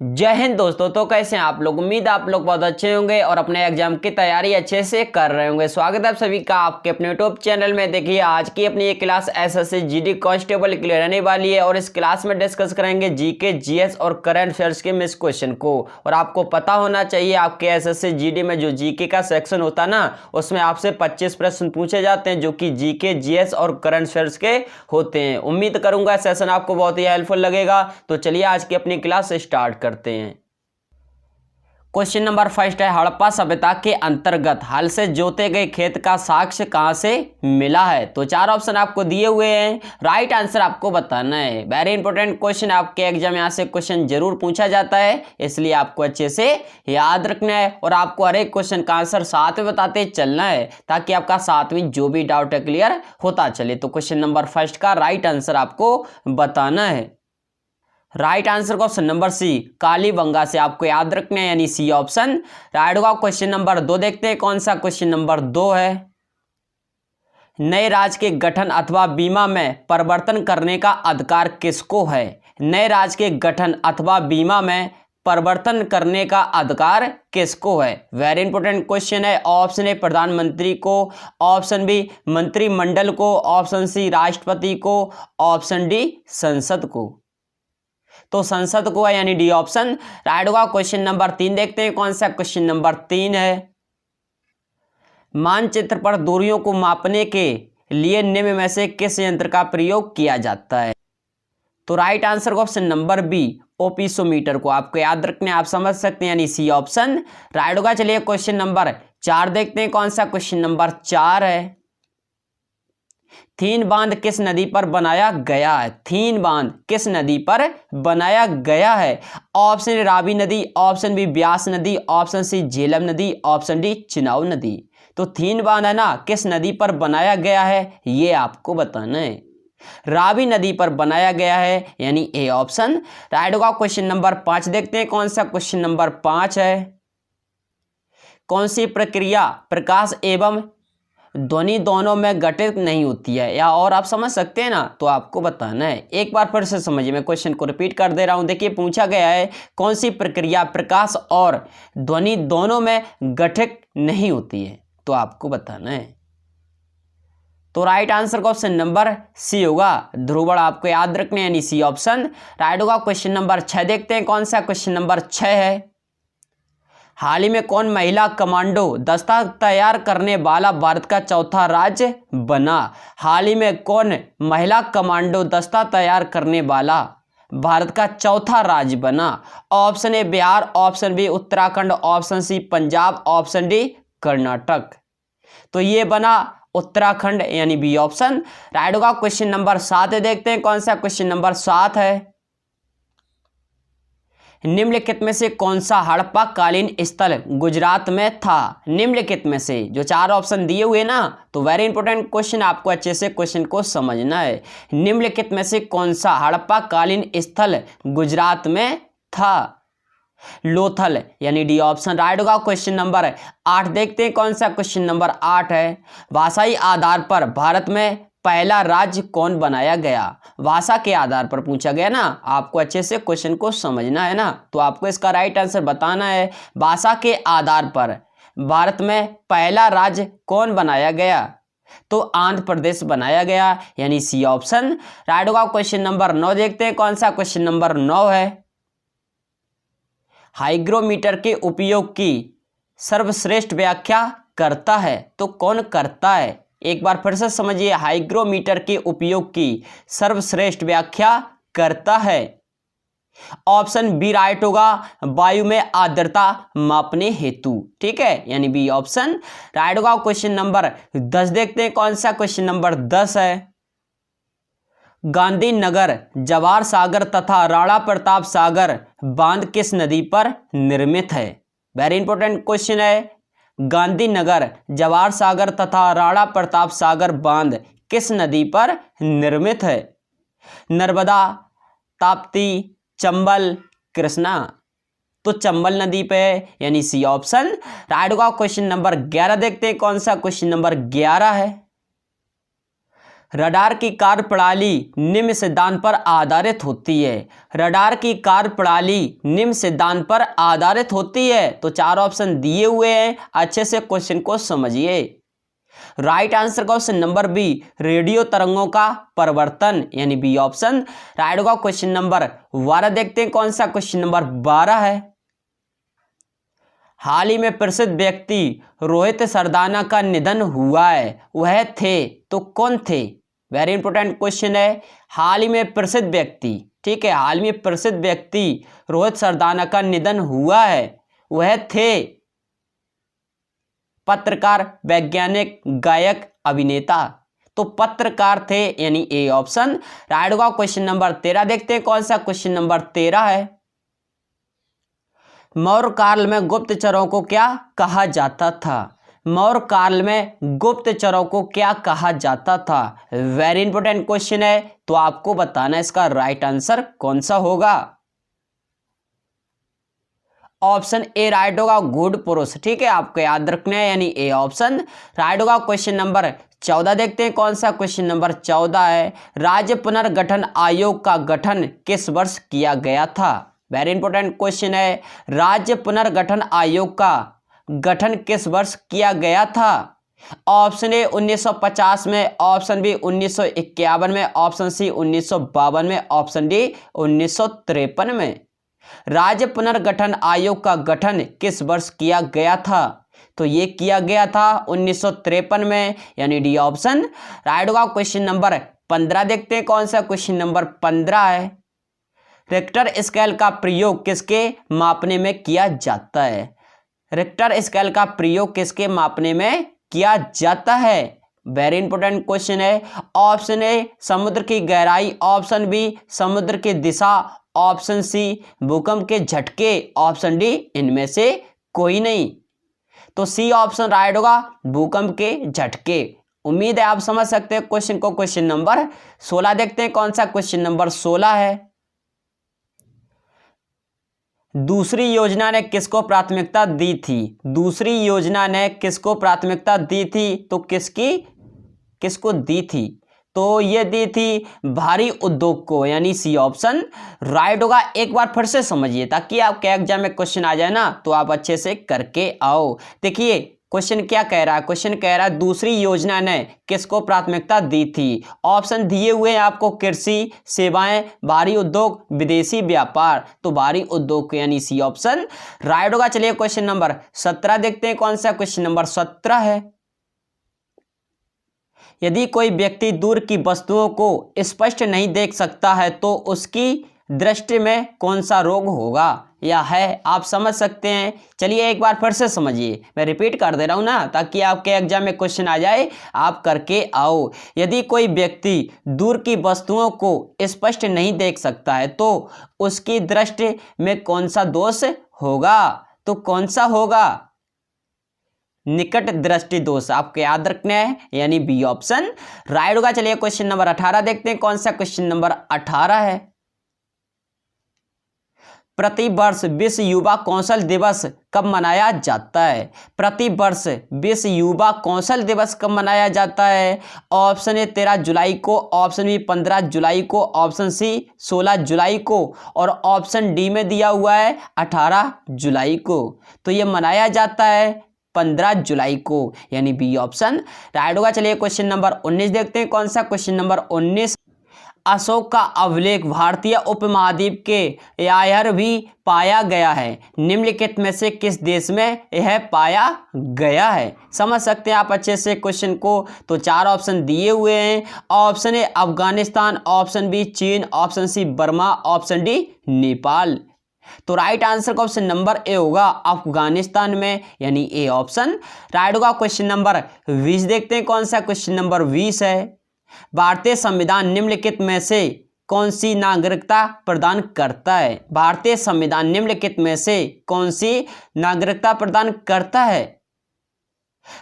जय हिंद दोस्तों। तो कैसे हैं आप लोग? उम्मीद है आप लोग बहुत अच्छे होंगे और अपने एग्जाम की तैयारी अच्छे से कर रहे होंगे। स्वागत है आप सभी का आपके अपने यूट्यूब चैनल में। देखिए आज की अपनी ये क्लास एसएससी जीडी कांस्टेबल के लिए रहने वाली है और इस क्लास में डिस्कस करेंगे जीके जीएस और करंट अफेयर्स के मिस क्वेश्चन को। और आपको पता होना चाहिए आपके एसएससी जीडी में जो जीके का सेक्शन होता है ना, उसमें आपसे 25 प्रश्न पूछे जाते हैं जो कि जीके जीएस और करंट अफेयर्स के होते हैं। उम्मीद करूंगा सेशन आपको बहुत ही हेल्पफुल लगेगा। तो चलिए आज की अपनी क्लास स्टार्ट करते हैं। क्वेश्चन नंबर फर्स्ट है, हड़प्पा सभ्यता के अंतर्गत हल से जोते गए खेत का साक्ष्य कहां से मिला है? तो चार ऑप्शन आपको दिए हुए हैं, राइट आंसर आपको बताना है। वेरी इंपॉर्टेंट क्वेश्चन, आपके एग्जाम यहां से क्वेश्चन जरूर पूछा जाता है, इसलिए आपको अच्छे से याद रखना है और आपको हर एक क्वेश्चन का आंसर साथ में बताते चलना है ताकि आपका साथ में जो भी डाउट है क्लियर होता चले। तो क्वेश्चन नंबर फर्स्ट का राइट आंसर आपको बताना है। राइट आंसर का ऑप्शन नंबर सी, कालीबंगा से आपको याद रखना है, यानी सी ऑप्शन राइट होगा। क्वेश्चन नंबर 2 देखते हैं कौन सा क्वेश्चन नंबर 2 है। नए राज्य के गठन अथवा बीमा में परिवर्तन करने का अधिकार किसको है? नए राज्य के गठन अथवा बीमा में परिवर्तन करने का अधिकार किसको है? वेरी इंपॉर्टेंट क्वेश्चन है। ऑप्शन ए प्रधानमंत्री को, ऑप्शन बी मंत्रिमंडल को, ऑप्शन सी राष्ट्रपति को, ऑप्शन डी संसद को। तो संसद को है, यानी डी ऑप्शन राइट होगा। क्वेश्चन नंबर 3 देखते हैं कौन सा क्वेश्चन नंबर 3 है। मानचित्र पर दूरियों को मापने के लिए निम्न में से किस यंत्र का प्रयोग किया जाता है? तो राइट आंसर का ऑप्शन नंबर बी, ओपिसोमीटर को आपको याद रखने, आप समझ सकते हैं, यानी सी ऑप्शन राइट होगा। चलिए क्वेश्चन नंबर 4 देखते हैं कौन सा क्वेश्चन नंबर 4 है। थीन बांध किस नदी पर बनाया गया है? थीन बांध किस नदी पर बनाया गया है? ऑप्शन ए रावी नदी, ऑप्शन बी ब्यास नदी, ऑप्शन सी झेलम नदी, ऑप्शन डी चिनाब नदी। तो थीन बांध है ना, किस नदी पर बनाया गया है ये आपको बताना है। रावी नदी पर बनाया गया है, यानी ए ऑप्शन राइट होगा। क्वेश्चन नंबर 5 देखते हैं कौन सा क्वेश्चन नंबर 5 है। कौन सी प्रक्रिया प्रकाश एवं ध्वनि दोनों में घटित नहीं होती है? या और आप समझ सकते हैं ना, तो आपको बताना है। एक बार फिर से समझिए, मैं क्वेश्चन को रिपीट कर दे रहा हूं। देखिए पूछा गया है कौन सी प्रक्रिया प्रकाश और ध्वनि दोनों में घटित नहीं होती है, तो आपको बताना है। तो राइट आंसर का ऑप्शन नंबर सी होगा, ध्रुवण आपको याद रखने, यानी सी ऑप्शन राइट होगा। क्वेश्चन नंबर 6 देखते हैं कौन सा क्वेश्चन नंबर 6 है। हाल ही में कौन महिला कमांडो दस्ता तैयार करने वाला भारत का चौथा राज्य बना? हाल ही में कौन महिला कमांडो दस्ता तैयार करने वाला भारत का चौथा राज्य बना? Option A Bihar, option B Uttarakhand, option C Punjab, option D Karnataka. तो ये बना उत्तराखंड, यानी बी ऑप्शन राइट होगा। क्वेश्चन नंबर 7 देखते हैं कौन सा क्वेश्चन नंबर 7 है। निम्नलिखित में से कौन सा हड़प्पा कालीन स्थल गुजरात में था? निम्नलिखित में से, जो चार ऑप्शन दिए हुए ना, तो वेरी इंपॉर्टेंट क्वेश्चन, आपको अच्छे से क्वेश्चन को समझना है। निम्नलिखित में से कौन सा हड़प्पा कालीन स्थल गुजरात में था? लोथल, यानी डी ऑप्शन राइट होगा। क्वेश्चन नंबर 8 देखते हैं कौन सा क्वेश्चन नंबर 8 है। भाषाई आधार पर भारत में पहला राज्य कौन बनाया गया? भाषा के आधार पर पूछा गया ना, आपको अच्छे से क्वेश्चन को समझना है ना, तो आपको इसका राइट आंसर बताना है। भाषा के आधार पर भारत में पहला राज्य कौन बनाया गया? तो आंध्र प्रदेश बनाया गया, यानी सी ऑप्शन राइट होगा। क्वेश्चन नंबर 9 देखते हैं कौन सा क्वेश्चन नंबर 9 है। हाइग्रोमीटर के उपयोग की सर्वश्रेष्ठ व्याख्या करता है, तो कौन करता है? एक बार फिर से समझिए, हाइग्रोमीटर के उपयोग की सर्वश्रेष्ठ व्याख्या करता है। ऑप्शन बी राइट होगा, वायु में आर्द्रता मापने हेतु, ठीक है, यानी बी ऑप्शन राइट होगा। क्वेश्चन नंबर 10 देखते हैं कौन सा क्वेश्चन नंबर 10 है। गांधीनगर जवाहर सागर तथा राणा प्रताप सागर बांध किस नदी पर निर्मित है? वेरी इंपॉर्टेंट क्वेश्चन है। गांधीनगर जवाहर सागर तथा राणा प्रताप सागर बांध किस नदी पर निर्मित है? नर्मदा, ताप्ती, चंबल, कृष्णा। तो चंबल नदी पे है, यानी सी ऑप्शन राइट होगा। क्वेश्चन नंबर 11 देखते हैं कौन सा क्वेश्चन नंबर 11 है। रडार की कार्यप्रणाली निम्न सिद्धांत पर आधारित होती है। रडार की कार्यप्रणाली निम्न सिद्धांत पर आधारित होती है। तो चार ऑप्शन दिए हुए हैं, अच्छे से क्वेश्चन को समझिए। Right answer question number B, radio तरंगों का परिवर्तन, यानी बी ऑप्शन राइट होगा। क्वेश्चन नंबर 12 देखते हैं कौन सा क्वेश्चन नंबर 12 है। हाल ही में प्रसिद्ध व्यक्ति रोहित सरदाना का निधन हुआ है, वह थे, तो कौन थे? वेरी इंपॉर्टेंट क्वेश्चन है। हाल ही में प्रसिद्ध व्यक्ति, ठीक है, हाल में प्रसिद्ध व्यक्ति रोहित सरदाना का निधन हुआ है, वह थे पत्रकार, वैज्ञानिक, गायक, अभिनेता। तो पत्रकार थे, यानी ए ऑप्शन राइट होगा। क्वेश्चन नंबर 13 देखते हैं कौन सा क्वेश्चन नंबर 13 है। मौर्य काल में गुप्तचरों को क्या कहा जाता था? मौर्य काल में गुप्तचरों को क्या कहा जाता था? वेरी इंपॉर्टेंट क्वेश्चन है, तो आपको बताना इसका राइट आंसर कौन सा होगा। ऑप्शन ए राइट होगा, गुड पुरुष, ठीक है, आपको याद रखना है, यानी ए ऑप्शन राइट होगा। क्वेश्चन नंबर 14 देखते हैं कौन सा क्वेश्चन नंबर 14 है। राज्य पुनर्गठन आयोग का गठन किस वर्ष किया गया था? वेरी इंपॉर्टेंट क्वेश्चन है। राज्य पुनर्गठन आयोग का गठन किस वर्ष किया गया था? ऑप्शन ए 1950 में, ऑप्शन बी 1951 में, ऑप्शन सी 1952 में, ऑप्शन डी 1953 में। राज्य पुनर्गठन आयोग का गठन किस वर्ष किया गया था? तो ये किया गया था 1953 में, यानी डी ऑप्शन राइट होगा। क्वेश्चन नंबर 15 देखते हैं कौन सा क्वेश्चन नंबर 15 है। रिक्टर स्केल का प्रयोग किसके मापने में किया जाता है? रिक्टर स्केल का प्रयोग किसके मापने में किया जाता है? वेरी इंपॉर्टेंट क्वेश्चन है। ऑप्शन ए समुद्र की गहराई, ऑप्शन बी समुद्र की दिशा, ऑप्शन सी भूकंप के झटके, ऑप्शन डी इनमें से कोई नहीं। तो सी ऑप्शन राइट होगा, भूकंप के झटके। उम्मीद है आप समझ सकते हैं क्वेश्चन को। क्वेश्चन नंबर 16 देखते हैं कौन सा क्वेश्चन नंबर 16 है। दूसरी योजना ने किसको प्राथमिकता दी थी? दूसरी योजना ने किसको प्राथमिकता दी थी? तो किसको दी थी? तो ये दी थी भारी उद्योग को, यानी सी ऑप्शन राइट होगा। एक बार फिर से समझिए ताकि आपके एग्जाम में क्वेश्चन आ जाए ना, तो आप अच्छे से करके आओ। देखिए क्वेश्चन क्या कह रहा है, क्वेश्चन कह रहा है दूसरी योजना ने किसको प्राथमिकता दी थी। ऑप्शन दिए हुए हैं आपको, कृषि, सेवाएं, भारी उद्योग, विदेशी व्यापार। तो भारी उद्योग यानी सी ऑप्शन राइट होगा। चलिए क्वेश्चन नंबर 17 देखते हैं कौन सा क्वेश्चन नंबर 17 है। यदि कोई व्यक्ति दूर की वस्तुओं को स्पष्ट नहीं देख सकता है तो उसकी दृष्टि में कौन सा रोग होगा या है? आप समझ सकते हैं। चलिए एक बार फिर से समझिए, मैं रिपीट कर दे रहा हूं ना ताकि आपके एग्जाम में क्वेश्चन आ जाए, आप करके आओ। यदि कोई व्यक्ति दूर की वस्तुओं को स्पष्ट नहीं देख सकता है तो उसकी दृष्टि में कौन सा दोष होगा? तो कौन सा होगा? निकट दृष्टि दोष, आपको याद रखना है, यानी बी ऑप्शन राइट होगा। चलिए क्वेश्चन नंबर 18 देखते हैं कौन सा क्वेश्चन नंबर 18 है। प्रति वर्ष विश्व युवा कौशल दिवस कब मनाया जाता है? प्रति वर्ष विश्व युवा कौशल दिवस कब मनाया जाता है? ऑप्शन ए 13 जुलाई को, ऑप्शन बी 15 जुलाई को, ऑप्शन सी 16 जुलाई को, और ऑप्शन डी में दिया हुआ है 18 जुलाई को। तो ये मनाया जाता है 15 जुलाई को, यानी बी ऑप्शन राइट होगा। चलिए क्वेश्चन नंबर 19 देखते हैं कौन सा क्वेश्चन नंबर 19। अशोक का अभिलेख भारतीय उपमहाद्वीप के यायर भी पाया गया है, निम्नलिखित में से किस देश में यह पाया गया है? समझ सकते हैं आप अच्छे से क्वेश्चन को। तो चार ऑप्शन दिए हुए हैं। Option A Afghanistan, option B चीन, option C Burma, option D Nepal. तो राइट आंसर का ऑप्शन नंबर ए होगा, अफगानिस्तान में, यानी ए ऑप्शन राइट होगा। क्वेश्चन नंबर 20 देखते हैं कौन सा क्वेश्चन नंबर 20 है। भारतीय संविधान निम्नलिखित में से कौन सी नागरिकता प्रदान करता है? भारतीय संविधान निम्नलिखित में से कौन सी नागरिकता प्रदान करता है?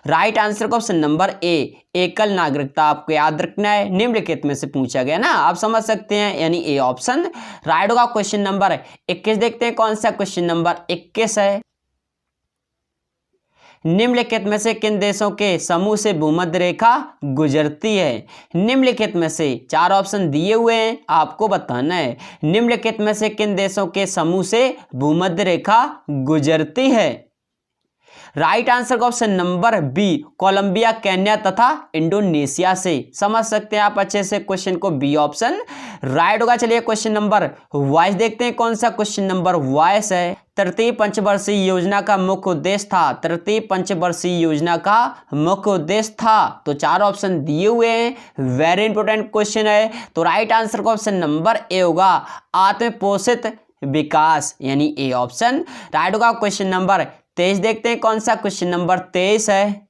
राइट आंसर का ऑप्शन नंबर ए, एकल नागरिकता। आपको याद रखना है, निम्नलिखित में से पूछा गया ना, आप समझ सकते हैं, यानी ए ऑप्शन राइट होगा। क्वेश्चन नंबर 21 देखते हैं कौन सा क्वेश्चन नंबर 21 है। निम्नलिखित में से किन देशों के समूह से भूमध्य रेखा गुजरती है? निम्नलिखित में से 4 ऑप्शन दिए हुए हैं, आपको बताना है निम्नलिखित में से किन देशों के समूह से भूमध्य रेखा गुजरती है। राइट आंसर का option number B, Colombia, Kenya तथा इंडोनेशिया से। समझ सकते हैं आप अच्छे से क्वेश्चन को, बी ऑप्शन राइट होगा। चलिए क्वेश्चन नंबर वाइस देखते हैं कौन सा क्वेश्चन नंबर वाइस है। तृतीय पंचवर्षीय योजना का मुख्य उद्देश्य था, तृतीय पंचवर्षीय योजना का मुख्य उद्देश्य था, तो 4 ऑप्शन दिए हुए हैं, वेरी इंपॉर्टेंट क्वेश्चन है। तो राइट आंसर का ऑप्शन नंबर ए होगा, आत्मपोषित विकास, यानी ए ऑप्शन राइट होगा। क्वेश्चन नंबर 23 देखते हैं कौन सा क्वेश्चन नंबर 23 है।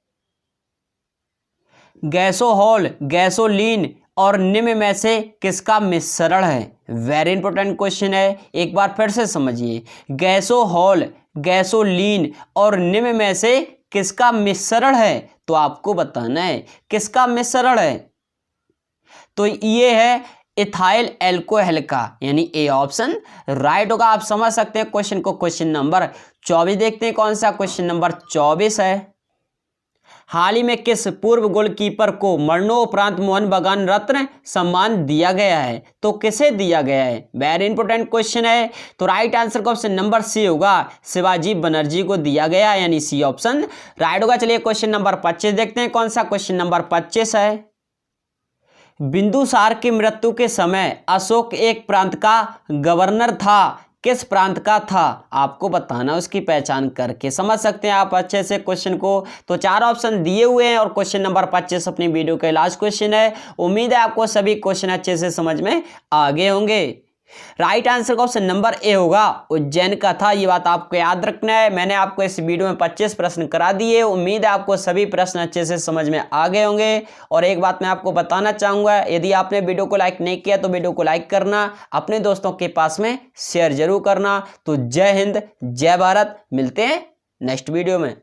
गैसोहॉल, गैसोलीन और निम्न में से किसका मिश्रण है? वेरी इंपॉर्टेंट क्वेश्चन है, एक बार फिर से समझिए। गैसोहॉल, गैसोलीन और निम्न में से किसका मिश्रण है? तो आपको बताना है किसका मिश्रण है। तो ये है इथाइल एल्कोहल का, यानी ए ऑप्शन राइट होगा। आप समझ सकते हैं क्वेश्चन को। क्वेश्चन नंबर 24 देखते हैं कौन सा क्वेश्चन नंबर 24 है। हाल ही में किस पूर्व गोलकीपर को मरणोपरांत मोहन बगान रत्न सम्मान दिया गया है? तो किसे दिया गया है? वेरी इंपॉर्टेंट क्वेश्चन है। तो राइट आंसर का ऑप्शन नंबर सी होगा, शिवाजी बनर्जी को दिया गया, यानी सी ऑप्शन राइट होगा। चलिए क्वेश्चन नंबर 25 देखते हैं कौन सा क्वेश्चन नंबर 25 है। बिंदुसार की मृत्यु के समय अशोक एक प्रांत का गवर्नर था, किस प्रांत का था? आपको बताना उसकी पहचान करके। समझ सकते हैं आप अच्छे से क्वेश्चन को। तो 4 ऑप्शन दिए हुए हैं और क्वेश्चन नंबर 25 अपनी वीडियो का लास्ट क्वेश्चन है। उम्मीद है आपको सभी क्वेश्चन अच्छे से समझ में आ गए होंगे। राइट आंसर का ऑप्शन नंबर ए होगा, उज्जैन का था। ये बात आपको याद रखना है। मैंने आपको इस वीडियो में 25 प्रश्न करा दिए। उम्मीद है आपको सभी प्रश्न अच्छे से समझ में आ गए होंगे। और एक बात मैं आपको बताना चाहूंगा, यदि आपने वीडियो को लाइक नहीं किया तो वीडियो को लाइक करना, अपने दोस्तों के पास में शेयर जरूर करना। तो जय हिंद, जय भारत, मिलते हैं नेक्स्ट वीडियो में।